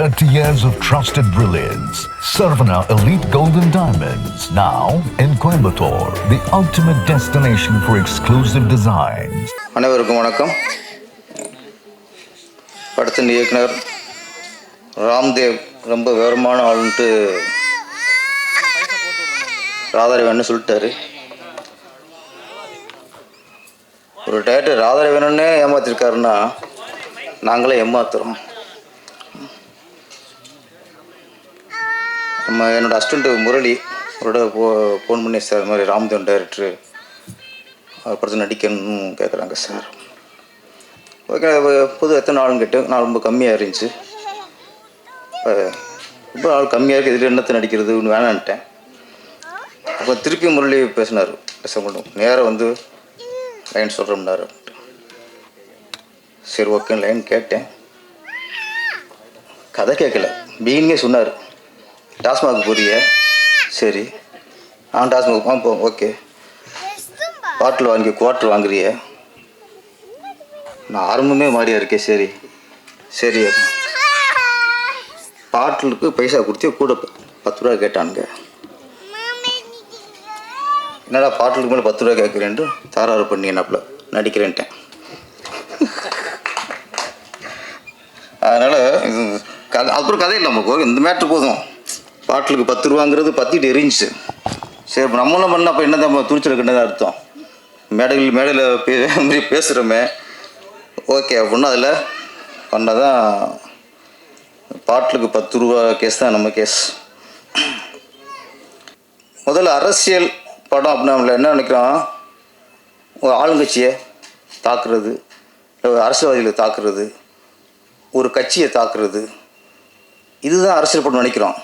30 years of trusted brilliance. Sarvana Elite Golden Diamonds, now in Coimbatore, the ultimate destination for exclusive designs. அனைவருக்கும் வணக்கம். படத்தின் இயக்குனர் ராம்தேவ் ரொம்ப விவரமான ஆளுன்ட்டு ராதாரவேன்னு சொல்லிட்டாரு. ஒரு டேரக்டர் ராதாரவேணுன்னே ஏமாத்திருக்காருன்னா நாங்களே ஏமாத்துறோம். என்னோடய அசிஸ்டண்ட்டு முரளி அவரோட ஃபோன் பண்ணி சார் இது மாதிரி ராம்தேவன் டைரக்டரு படத்தில் நடிக்கணும்னு கேட்குறாங்க சார். ஓகே, பொது எத்தனை நாளுன்னு கேட்டு நான் ரொம்ப கம்மியாக இருந்துச்சு. ரொம்ப நாள் கம்மியாக இருக்குது, இதில் என்னத்தை நடிக்கிறது ஒன்று வேணான்ட்டேன். அப்போ திருப்பி முரளி பேசினார். நேராக வந்து லைன் சொல்கிறோம்னாரு. சரி ஓகே லைன் கேட்டேன். கதை கேட்கல, பீனிங்கே சொன்னார். டாஸ்மாக் போறிய? சரி, டாஸ்மாக் போ. ஓகே, பாட்டில் வாங்கி குவார்ட்ரு வாங்குறிய? நான் ஆரம்பமே மாறியா இருக்கேன். சரி சரி, பாட்டிலுக்கு பைசா கொடுத்து கூட 10 ரூபா கேட்டானுங்க. என்னடா பாட்டிலுக்கு மேலே 10 ரூபா கேட்குறேன்ட்டு தாராறு பண்ணி என்னப்பில் நடிக்கிறேன்ட்டேன். அதனால் அப்புறம் கதை இல்லை, நமக்கு இந்த மேட்ரு போதும். பாட்டிலுக்கு 10 ரூபாங்கிறது பற்றிட்டு எரிஞ்சிச்சு. சரி, இப்போ நம்மளும் பண்ணால் அப்போ என்ன தான் துணிச்சல் கிட்டதான் அர்த்தம். மேடையில் பேசுகிறோமே, ஓகே அப்படின்னா அதில் பண்ணால் தான். பாட்டிலுக்கு 10 ரூபா கேஸ் தான் நம்ம கேஸ். முதல்ல அரசியல் படம் அப்படின்னா நம்மள என்ன நினைக்கிறோம், ஒரு ஆளுங்கட்சியை தாக்குறது, அரசியல்வாதிகளை தாக்குறது, ஒரு கட்சியை தாக்குறது, இதுதான் அரசியல் படம் நினைக்கிறோம்.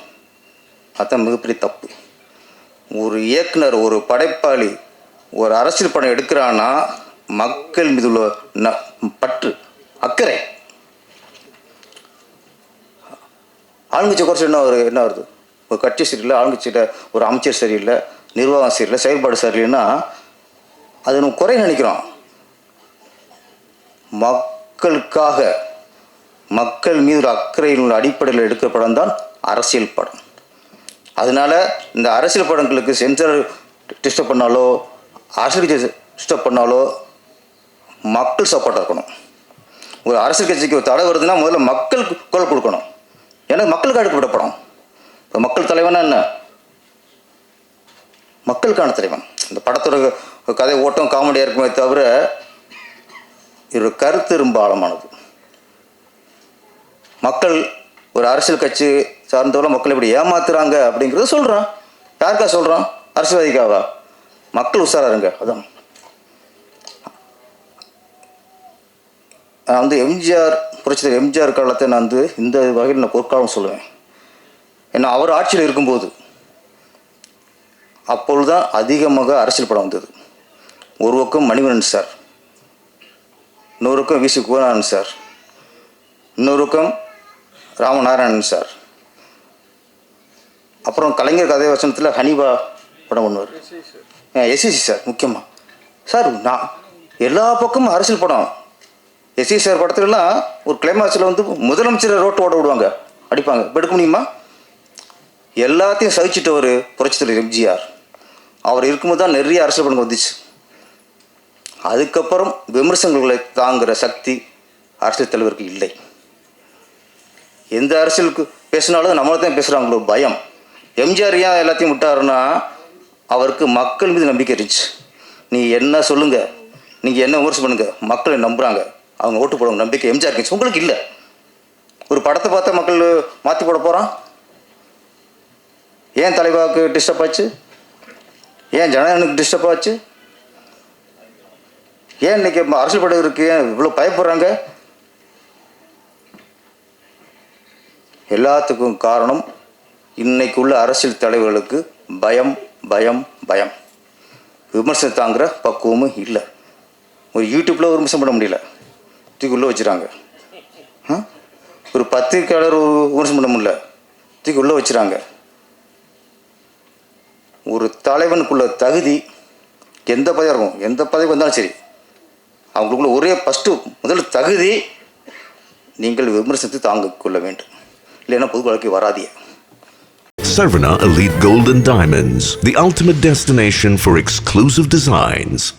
அதுதான் மிகப்பெரிய தப்பு. ஒரு இயக்குனர், ஒரு படைப்பாளி ஒரு அரசியல் படம் எடுக்கிறான்னா மக்கள் மீது உள்ள பற்று, அக்கறை. ஆளுங்கட்சி குறைச்சி என்ன வருது? ஒரு கட்சி சரியில்லை, ஆளுங்கட்சியில் ஒரு அமைச்சர் சரியில்லை, நிர்வாகம் சரியில்லை, செயல்பாடு சரியில்லைன்னா அது நம்ம குறை நினைக்கிறோம். மக்களுக்காக, மக்கள் மீது ஒரு அக்கறையின் அடிப்படையில் எடுக்கிற படம் தான் அரசியல் படம். அதனால் இந்த அரசியல் படங்களுக்கு சென்சார் டிஸ்டர்ப் பண்ணாலோ, அரசியல் கட்சி டிஸ்டர்ப் பண்ணாலோ மக்கள் சப்போர்ட்டாக இருக்கணும். ஒரு அரசியல் கட்சிக்கு ஒரு தடை வருதுன்னா முதல்ல மக்கள் குரல் கொடுக்கணும். ஏன்னா மக்களுக்கு அடுக்கப்பட்ட படம். இப்போ மக்கள் தலைவனா என்ன? மக்களுக்கான தலைவன். இந்த படத்தோட கதை ஓட்டம் காமெடியாக இருக்குமே தவிர ஒரு கருத்து ரொம்ப ஆழமானது. மக்கள் ஒரு அரசியல் கட்சி சார்ந்தவரை மக்கள் எப்படி ஏமாத்துறாங்க அப்படிங்கிறத சொல்கிறான். யாருக்கா சொல்கிறான்? அரசியல்வாதிக்காவா? மக்கள் உஷாராருங்க. அதான் நான் வந்து எம்ஜிஆர், புரட்சித்தலைவர் எம்ஜிஆர் காலத்தை நான் வந்து இந்த வகையில் நான் பொற்காலம் சொல்லுவேன். ஏன்னா அவர் ஆட்சியில் இருக்கும்போது அப்பொழுதுதான் அதிகமாக அரசியல் படம் வந்தது. ஒரு பக்கம் மணிவண்ணன் சார், இன்னொரு பக்கம் வி.சி. குகநாதன் சார், இன்னொரு பக்கம் ராமநாராயணன் சார், அப்புறம் கலைஞர் கதை வசனத்தில் ஹனிபா படம் பண்ணுவார், எஸ்இசி சார். முக்கியமாக சார் நான் எல்லா பக்கமும் அரசியல் படம். எஸ்இசி சார் படத்துலலாம் ஒரு கிளைமாக்ஸில் வந்து முதலமைச்சரை ரோட்டு ஓட விடுவாங்க, அடிப்பாங்க. இப்போ எடுக்க முடியுமா? எல்லாத்தையும் சகிச்சுட்டு ஒரு புரட்சித்தலைவர் எம்ஜிஆர் அவர் இருக்கும்போது தான் நிறைய அரசியல் படங்கள் வந்துச்சு. அதுக்கப்புறம் விமர்சனங்களை தாங்குகிற சக்தி அரசியல் தலைவருக்கு இல்லை. எந்த அரசியலுக்கு பேசினாலும் நம்மளை தான் பேசுகிறாங்களோ பயம். எம்ஜிஆர் ஏன் எல்லாத்தையும் விட்டாருன்னா அவருக்கு மக்கள் மீது நம்பிக்கை இருந்துச்சு. நீ என்ன சொல்லுங்கள், நீங்கள் என்ன விமர்சனம் பண்ணுங்கள், மக்களை நம்புகிறாங்க, அவங்க ஓட்டு போடுவாங்க, நம்பிக்கை எம்ஜிஆர் இருந்துச்சு. உங்களுக்கு இல்லை. ஒரு படத்தை பார்த்தா மக்கள் மாற்றி போட போகிறான். ஏன் தலைவாக்கு டிஸ்டர்ப் ஆச்சு? ஏன் ஜனநாயகனுக்கு டிஸ்டர்ப் ஆச்சு? ஏன் இன்னைக்கு அரசியல் படம் இருக்கு, ஏன் இவ்வளோ பயப்படுறாங்க? எல்லாத்துக்கும் காரணம் இன்னைக்கு உள்ள அரசியல் தலைவர்களுக்கு பயம் பயம் பயம். விமர்சனம் தாங்குகிற பக்குவமும் இல்லை. ஒரு யூடியூப்பில் ஒரு விமர்சனம் பண்ண முடியல, தூக்கி உள்ளே வச்சுறாங்க. ஒரு பத்திரிக்கையாளர் விமர்சனம் பண்ண முடியல, தூக்கி உள்ளே வச்சுறாங்க. ஒரு தலைவனுக்குள்ள தகுதி எந்த பதவியாக இருக்கும், எந்த பதவி வந்தாலும் சரி, அவங்களுக்குள்ள ஒரே ஃபஸ்ட்டு முதல் தகுதி நீங்கள் விமர்சனத்தை தாங்கிக் கொள்ள வேண்டும். இல்லைன்னா பொது வாழ்க்கை வராதியே. Sarvana Elite Gold and Diamonds, the ultimate destination for exclusive designs.